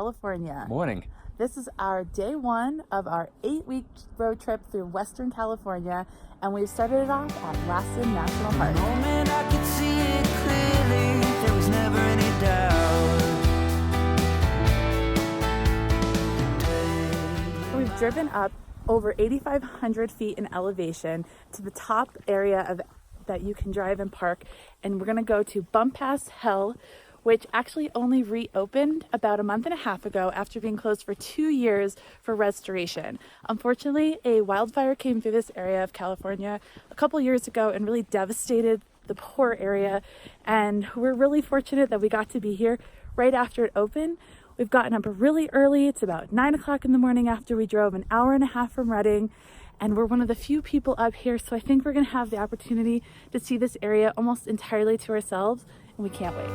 California. Morning. This is our day one of our 8-week road trip through Western California, and we've started it off at Lassen National Park. The moment I could see it clearly, there was never any doubt. We've driven up over 8,500 feet in elevation to the top area that you can drive and park, and we're going to go to Bump Pass Hell, which actually only reopened about a month and a half ago after being closed for 2 years for restoration. Unfortunately, a wildfire came through this area of California a couple years ago and really devastated the poor area, and we're really fortunate that we got to be here right after it opened. We've gotten up really early. It's about 9 o'clock in the morning after we drove an hour and a half from Redding, and we're one of the few people up here, so I think we're gonna have the opportunity to see this area almost entirely to ourselves, and we can't wait.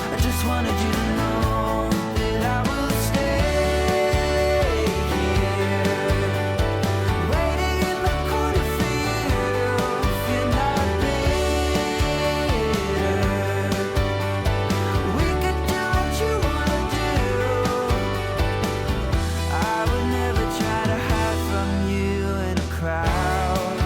I just wanted you to know that I will stay here, waiting in the corner for you. If you're not bitter, we could do what you wanna do. I would never try to hide from you in a crowd.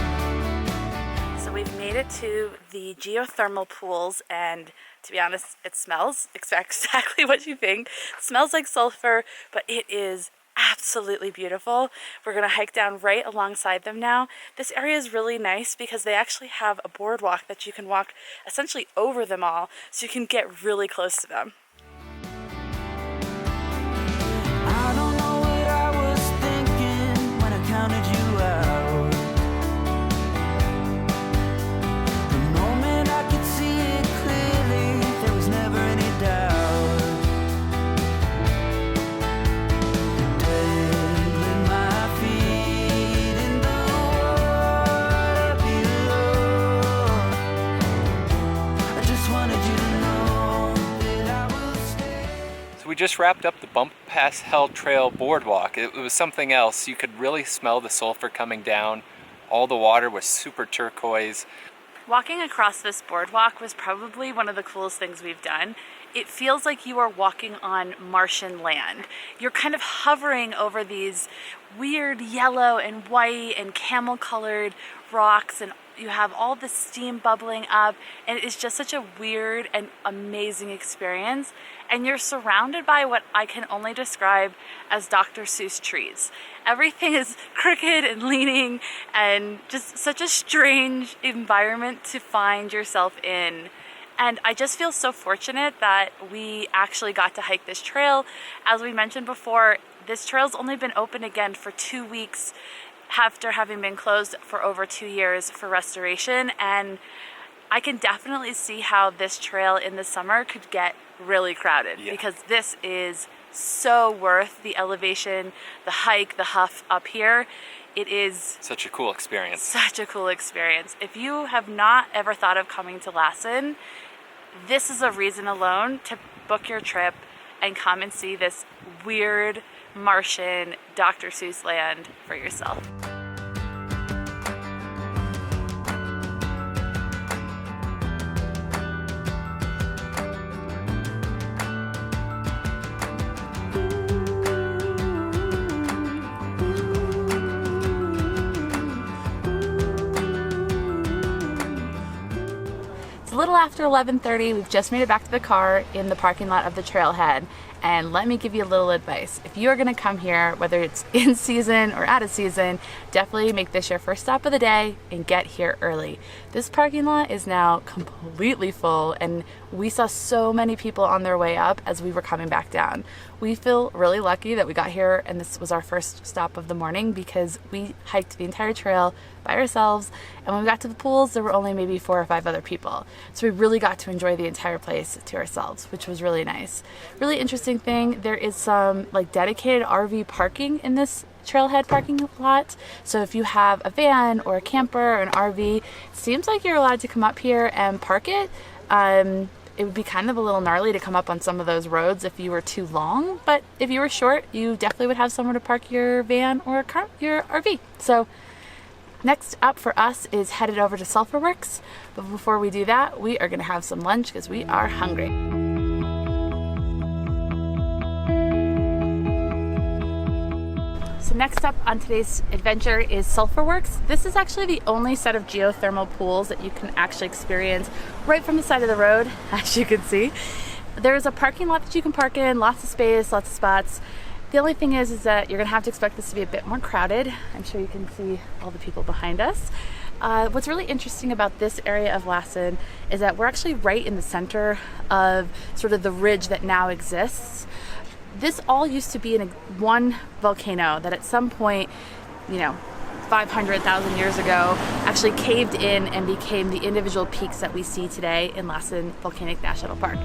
So we've made it to the geothermal pools, and to be honest, it smells exactly what you think. It smells like sulfur, but it is absolutely beautiful. We're gonna hike down right alongside them now. This area is really nice because they actually have a boardwalk that you can walk essentially over them all, so you can get really close to them. I don't know what I was thinking when I counted you out. The moment I could see it clearly, there was never any doubt. Dangling my feet in the water below. I just wanted you to know that I will stay. So we just wrapped up the Bump Pass Hell Trail boardwalk. It was something else. You could really smell the sulfur coming down. All the water was super turquoise. Walking across this boardwalk was probably one of the coolest things we've done. It feels like you are walking on Martian land. You're kind of hovering over these weird yellow and white and camel-colored rocks, and you have all the steam bubbling up, and it's just such a weird and amazing experience. And you're surrounded by what I can only describe as Dr. Seuss trees. Everything is crooked and leaning, and just such a strange environment to find yourself in. And I just feel so fortunate that we actually got to hike this trail. As we mentioned before, this trail's only been open again for 2 weeks after having been closed for over 2 years for restoration. And I can definitely see how this trail in the summer could get really crowded, because this is so worth the elevation, the hike, the huff up here. It is Such a cool experience. such a cool experience. If you have not ever thought of coming to Lassen, this is a reason alone to book your trip and come and see this weird Martian Dr. Seuss land for yourself. It's a little after 11:30. We've just made it back to the car in the parking lot of the trailhead. And let me give you a little advice. If you are going to come here, whether it's in season or out of season, definitely make this your first stop of the day and get here early. This parking lot is now completely full, and we saw so many people on their way up as we were coming back down. We feel really lucky that we got here and this was our first stop of the morning, because we hiked the entire trail by ourselves, and when we got to the pools there were only maybe 4 or 5 other people. So we really got to enjoy the entire place to ourselves, which was really nice. Really interesting thing, there is some like dedicated RV parking in this trailhead parking lot. So if you have a van or a camper or an RV, it seems like you're allowed to come up here and park it. It would be kind of a little gnarly to come up on some of those roads if you were too long, but if you were short, you definitely would have somewhere to park your van or your RV. So next up for us is headed over to Sulphur Works, but before we do that, we are going to have some lunch because we are hungry. Next up on today's adventure is Sulphur Works. This is actually the only set of geothermal pools that you can actually experience right from the side of the road, as you can see. There's a parking lot that you can park in, lots of space, lots of spots. The only thing is that you're gonna have to expect this to be a bit more crowded. I'm sure you can see all the people behind us. What's really interesting about this area of Lassen is that we're actually right in the center of sort of the ridge that now exists. This all used to be in one volcano that at some point, 500,000 years ago, actually caved in and became the individual peaks that we see today in Lassen Volcanic National Park.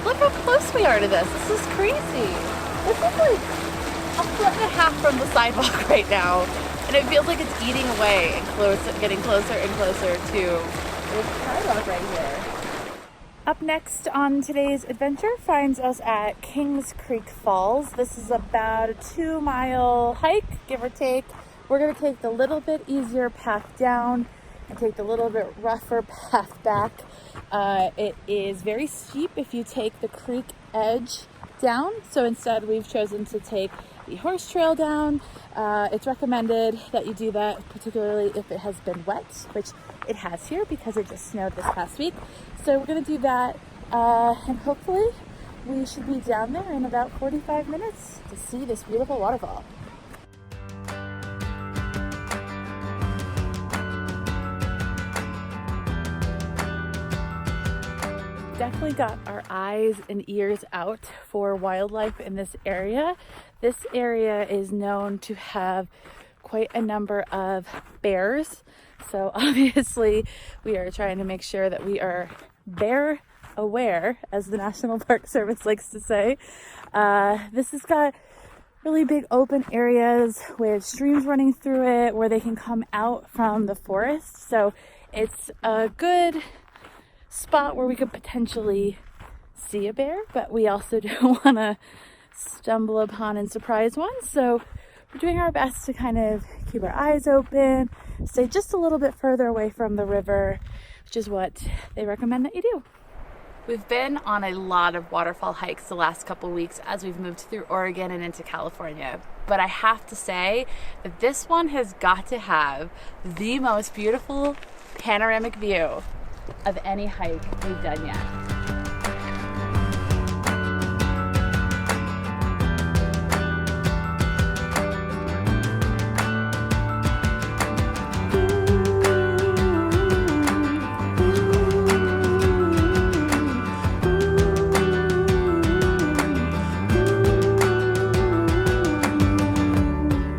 Look how close we are to this. This is crazy. This is like a foot and a half from the sidewalk right now. And it feels like it's eating away and getting closer and closer to this sidewalk right here. Up next on today's adventure finds us at Kings Creek Falls. This is about a 2-mile hike, give or take. We're gonna take the little bit easier path down and take the little bit rougher path back. It is very steep if you take the creek edge down. So instead we've chosen to take the horse trail down. It's recommended that you do that, particularly if it has been wet, which it has here because it just snowed this past week. So we're gonna do that and hopefully we should be down there in about 45 minutes to see this beautiful waterfall. Definitely got our eyes and ears out for wildlife in this area. This area is known to have quite a number of bears. So obviously we are trying to make sure that we are bear aware, as the National Park Service likes to say. This has got really big open areas with streams running through it where they can come out from the forest. So it's a good spot where we could potentially see a bear, but we also don't want to stumble upon and surprise one. So we're doing our best to kind of keep our eyes open, stay just a little bit further away from the river, which is what they recommend that you do. We've been on a lot of waterfall hikes the last couple weeks as we've moved through Oregon and into California, but I have to say that this one has got to have the most beautiful panoramic view of any hike we've done yet.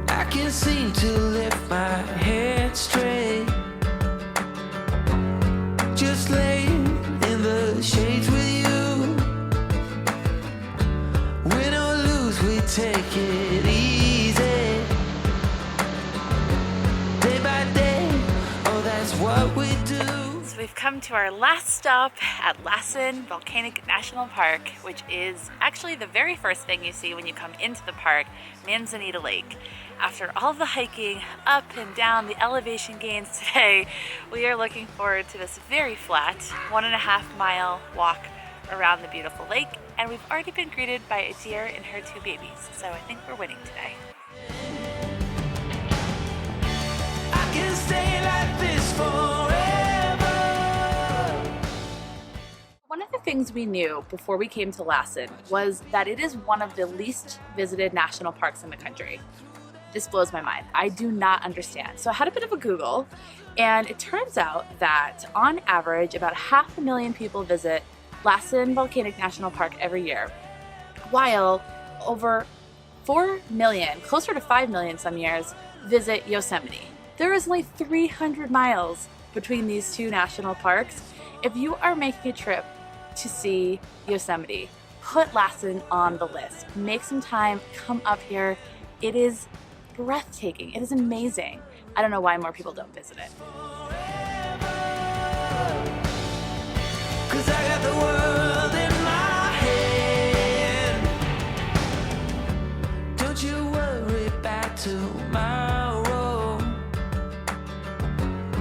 I can't seem to lift my head straight. Just laying in the shades with you. Win or lose, we take it easy. Day by day, oh, that's what we do. So we've come to our last stop at Lassen Volcanic National Park, which is actually the very first thing you see when you come into the park, Manzanita Lake. After all the hiking up and down, the elevation gains today, we are looking forward to this very flat 1.5-mile walk around the beautiful lake, and we've already been greeted by a deer and her 2 babies, so I think we're winning today. I can stay like this forever. One of the things we knew before we came to Lassen was that it is one of the least visited national parks in the country. This blows my mind. I do not understand. So I had a bit of a Google, and it turns out that on average about 500,000 people visit Lassen Volcanic National Park every year, while over 4 million, closer to 5 million some years, visit Yosemite. There is only 300 miles between these two national parks. If you are making a trip to see Yosemite, put Lassen on the list. Make some time, come up here. It is breathtaking. It is amazing. I don't know why more people don't visit it.